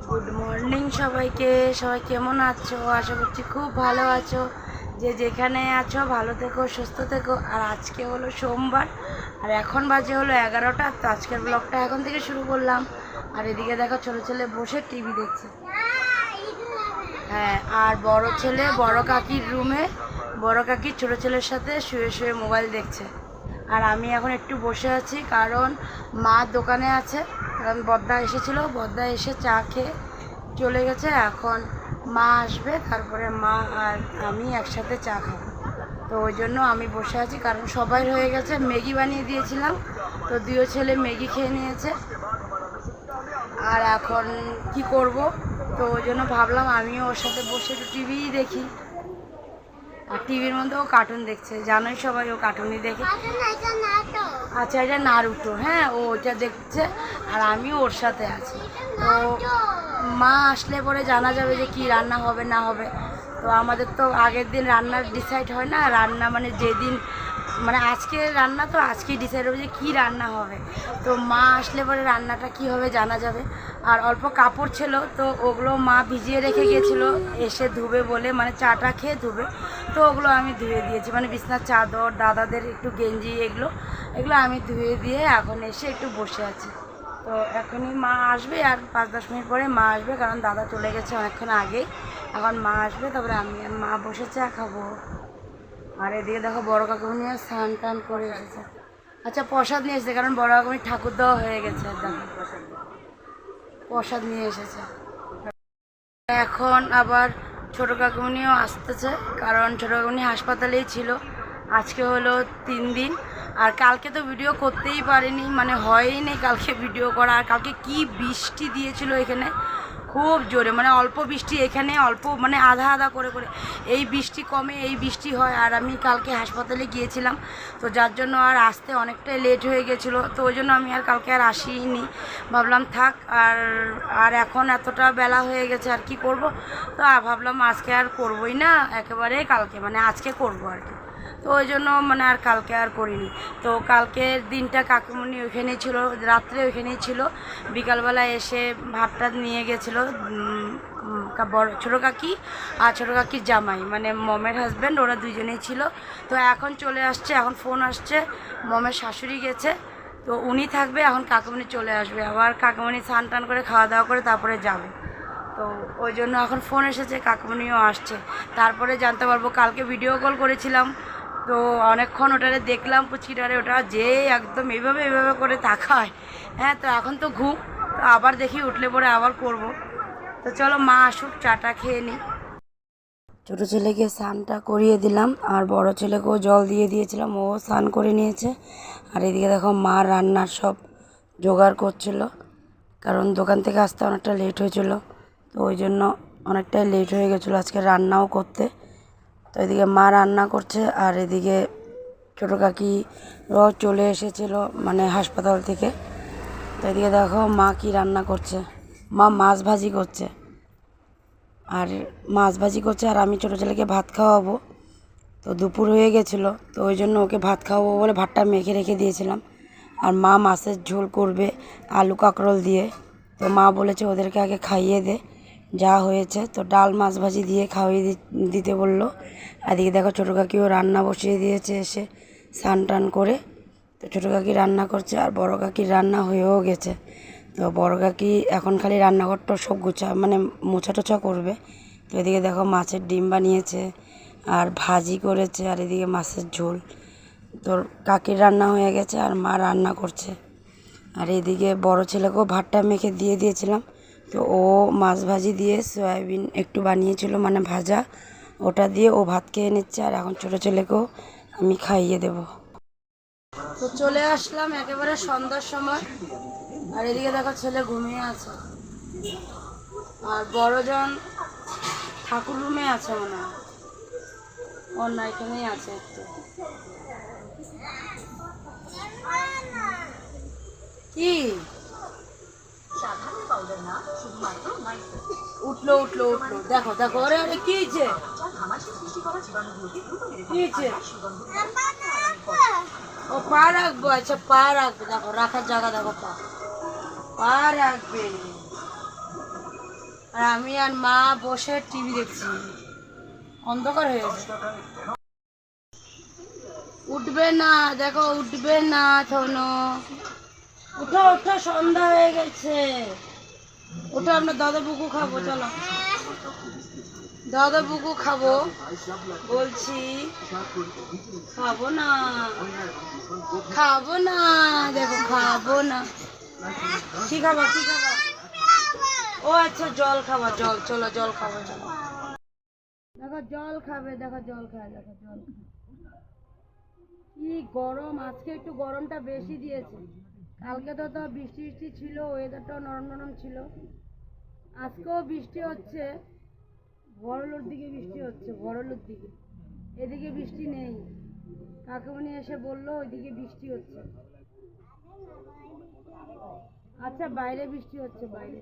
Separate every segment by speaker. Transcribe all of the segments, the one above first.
Speaker 1: Good morning সবাইকে। সবাই কেমন আছো? আশা করছি খুব ভালো আছো। যে যেখানে আছো ভালো থেকো, সুস্থ থেকো। আর আজকে হলো সোমবার, আর এখন বাজে হলো 11টা। তো আজকের ব্লগটা এখন থেকে শুরু করলাম। আর এদিকে দেখো ছোটো ছেলে বসে টিভি দেখছে। হ্যাঁ, আর বড় ছেলে বড় কাকির রুমে বড় কাকির ছোটো ছেলের সাথে শুয়ে শুয়ে মোবাইল দেখছে। আর আমি এখন একটু বসে আছি, কারণ মা দোকানে আছে। কারণ বদ্দা এসেছিলো, বদ্দা এসে চা খেয়ে চলে গেছে। এখন মা আসবে, তারপরে মা আর আমি একসাথে চা খাবো। তো ওই জন্য আমি বসে আছি, কারণ সবাই হয়ে গেছে। ম্যাগি বানিয়ে দিয়েছিলাম, তো দুই ছেলে ম্যাগি খেয়ে নিয়েছে। আর এখন কি করব, তো ওই জন্য ভাবলাম আমিও ওর সাথে বসে একটু টিভিই দেখি। আর টিভির মধ্যে ও কার্টুন দেখছে, জানোই সবাই ও কার্টুনই দেখে। আচ্ছা, এটা নারুটো। হ্যাঁ, ও ওটা দেখছে আর আমিও ওর সাথে আছি। তো মা আসলে পরে জানা যাবে যে কি রান্না হবে না হবে। তো আমাদের তো আগের দিন রান্নার ডিসাইড হয় না, রান্না মানে যেদিন মানে আজকে রান্না, তো আজকেই ডিসাইড হবে যে কী রান্না হবে। তো মা আসলে পরে রান্নাটা কি হবে জানা যাবে। আর অল্প কাপড় ছিল, তো ওগুলো মা ভিজিয়ে রেখে গিয়েছিলো এসে ধুবে বলে, মানে চাটা খেয়ে ধুবে। তো ওগুলো আমি ধুয়ে দিয়েছি, মানে বিছনার চাদর, দাদাদের একটু গেঞ্জি, এগুলো আমি ধুয়ে দিয়ে এখন এসে একটু বসে আছি। তো এখনই মা আসবে, আর 5-10 মিনিট পরে মা আসবে, কারণ দাদা চলে গেছে অনেকক্ষণ আগেই। এখন মা আসবে, তারপরে আমি আর মা বসে চা খাবো। আর এদিকে দেখো বড় কাকুমনিও স্নান টান করে এসেছে। আচ্ছা, প্রসাদ নিয়ে এসেছে, কারণ বড় কাকুমনি ঠাকুর দেওয়া হয়ে গেছে। দেখো প্রসাদ নিয়ে এসেছে। এখন আবার ছোটো কাকুমনিও আসতেছে, কারণ ছোটো কাকুমনি হাসপাতালেই ছিল। আজকে হলো 3 দিন। আর কালকে তো ভিডিও করতেই পারিনি, মানে হয়ই নেই কালকে ভিডিও করা। আর কালকে কি বৃষ্টি দিয়েছিল এখানে, খুব জোরে, মানে অল্প বৃষ্টি এখানে, অল্প মানে আধা আধা করে করে এই বৃষ্টি কমে এই বৃষ্টি হয়। আর আমি কালকে হাসপাতালে গিয়েছিলাম, তো যার জন্য আর আসতে অনেকটাই লেট হয়ে গেছিলো। তো ওই জন্য আমি আর কালকে আর আসিনি, ভাবলাম থাক। আর এখন এতটা বেলা হয়ে গেছে, আর কি করব। তো ভাবলাম আজকে আর করবই না, একেবারে কালকে মানে আজকে করবো আর কি। তো ওই জন্য মানে আর কালকে আর করিনি। তো কালকের দিনটা কাকুমনি ওইখানেই ছিল, রাত্রে ওইখানেই ছিল। বিকালবেলা এসে ভাতটা নিয়ে গেছিলো বড় ছোটো কাকি আর ছোটো কাকির জামাই, মানে মমের হাজব্যান্ড, ওরা দুজনেই ছিল। তো এখন চলে আসছে, এখন ফোন আসছে, মমের শাশুড়ি গেছে, তো উনি থাকবে। এখন কাকুমনি চলে আসবে, আবার কাকুমনি স্নান টান করে খাওয়া দাওয়া করে তারপরে যাবে। তো ওই জন্য এখন ফোন এসেছে, কাকুমনিও আসছে। তারপরে জানতে পারবো। কালকে ভিডিও কল করেছিলাম, তো অনেকক্ষণ ওটারে দেখলাম, পুচকিটারে, ওটা যে একদম এইভাবে এইভাবে করে তাকায়। হ্যাঁ, তো এখন তো ঘুম, তো আবার দেখি উঠলে পরে আবার করব। তো চলো মা আসুক, চাটা খেয়ে নিই। ছোটো ছেলেকে স্নানটা করিয়ে দিলাম, আর বড় ছেলেকেও জল দিয়ে দিয়েছিলাম, ও স্নান করে নিয়েছে। আর এদিকে দেখো মা রান্নার সব জোগাড় করছিল, কারণ দোকান থেকে আসতে অনেকটা লেট হয়েছিল। তো ওই জন্য অনেকটাই লেট হয়ে গেছিলো আজকে রান্নাও করতে। তো এদিকে মা রান্না করছে, আর এদিকে ছোটো কাকিরাও চলে এসেছিলো মানে হাসপাতাল থেকে। তো এদিকে দেখো মা কি রান্না করছে, মা মাছ ভাজি করছে। আর মাছ ভাজি করছে, আর আমি ছোটো ছেলেকে ভাত খাওয়াবো। তো দুপুর হয়ে গেছিলো, তো ওই জন্য ওকে ভাত খাওয়াবো বলে ভাতটা মেখে রেখে দিয়েছিলাম। আর মা মাছের ঝোল করবে আলু কাঁকরোল দিয়ে। তো মা বলেছে ওদেরকে আগে খাইয়ে দে, যা হয়েছে। তো ডাল মাছ ভাজি দিয়ে খাইয়ে দিতে বললো। এদিকে দেখো ছোটো কাকিও রান্না বসিয়ে দিয়েছে এসে স্নান টান করে। তো ছোটো কাকি রান্না করছে, আর বড় কাকির রান্না হয়েও গেছে। তো বড় কাকি এখন খালি রান্নাঘরটা সব মানে মোছা টোছা করবে। তো এদিকে দেখো মাছের ডিম বানিয়েছে, আর ভাজি করেছে, আর এদিকে মাছের ঝোল। তোর কাকির রান্না হয়ে গেছে, আর মা রান্না করছে। আর এদিকে বড় ছেলেকেও ভাতটা মেখে দিয়ে দিয়েছিলাম। তো ও মাছ ভাজি দিয়ে সয়াবিন একটু বানিয়েছিল, মানে ভাজা, ওটা দিয়ে ও ভাত খেয়ে নিচ্ছে। আর এখন ছোটো ছেলেকেও আমি খাইয়ে দেব। তো চলে আসলাম একেবারে সন্ধ্যার সময়, আর এদিকে দেখো ছেলে ঘুমিয়ে আছে, আর বড়জন ঠাকুর রুমে আছে মনে হয়, ওর না এখানেই আছে একটু। কি উঠলো উঠলো উঠলো, দেখো দেখো, আরে আরে কি হয়েছে, কি হয়েছে? ও পা রাখবো, আচ্ছা পা রাখবে, দেখো রাখার জায়গা, দেখো পা পা রাখবে। আর আমি আর মা বসে টিভি দেখছি, অন্ধকার হয়ে গেছে। উঠবে না, দেখো উঠবে না থনো। উঠো উঠো, সন্ধ্যা হয়ে গেছে। ওঠো, আমরা দাদা বুকু খাবো, চলো দাদা বুকু খাবো বলছি। খাবো না, খাবো না, দেখো খাবো না। কি খাবা, কি খাবা? ও আচ্ছা, জল খাবা, জল, চলো জল খাবো, চলো। দেখো জল খাবে, দেখো জল খায়, দেখো জল খায়। কি গরম, আজকে একটু গরমটা বেশি দিয়েছে। কালকে তো বৃষ্টি বৃষ্টি ছিল, ওয়েদারটাও নরম নরম ছিল। আজকেও বৃষ্টি হচ্ছে, ভরলুর দিকে বৃষ্টি হচ্ছে, ভরলুর দিকে। এদিকে বৃষ্টি নেই। কাকুমনি এসে বললো ওইদিকে বৃষ্টি হচ্ছে। আচ্ছা, বাইরে বৃষ্টি হচ্ছে, বাইরে।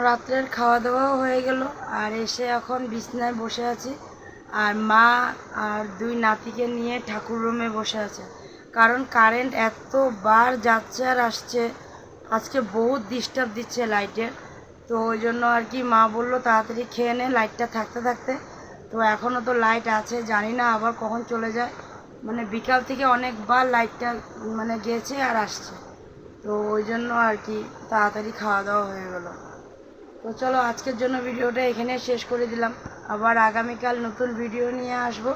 Speaker 1: রাত্রের খাওয়া দাওয়াও হয়ে গেল, আর এসে এখন বিছনায় বসে আছি। আর মা আর দুই নাতিকে নিয়ে ঠাকুর রুমে বসে আছে, কারণ কারেন্ট এতবার যাচ্ছে আর আসছে। আজকে বহুত ডিস্টার্ব দিচ্ছে লাইটের। তো ওই জন্য আর কি মা বললো তাড়াতাড়ি খেয়ে নে লাইটটা থাকতে থাকতে। তো এখনও তো লাইট আছে, জানি না আবার কখন চলে যায়। মানে বিকাল থেকে অনেকবার লাইটটা মানে গেছে আর আসছে। তো ওই জন্য আর কি তাড়াতাড়ি খাওয়া দাওয়া হয়ে গেলো। তো চলো, আজকের জন্য ভিডিওটা এখানে শেষ করে দিলাম। আবার আগামীকাল নতুন ভিডিও নিয়ে আসবো।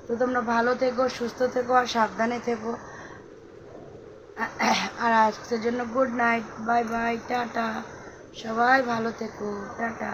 Speaker 1: তো তোমরা ভালো থেকো, সুস্থ থেকো আর সাবধানে থেকো। আর আজকের জন্য good night, bye bye, tata. সবাই ভালো থেকো, টাটা।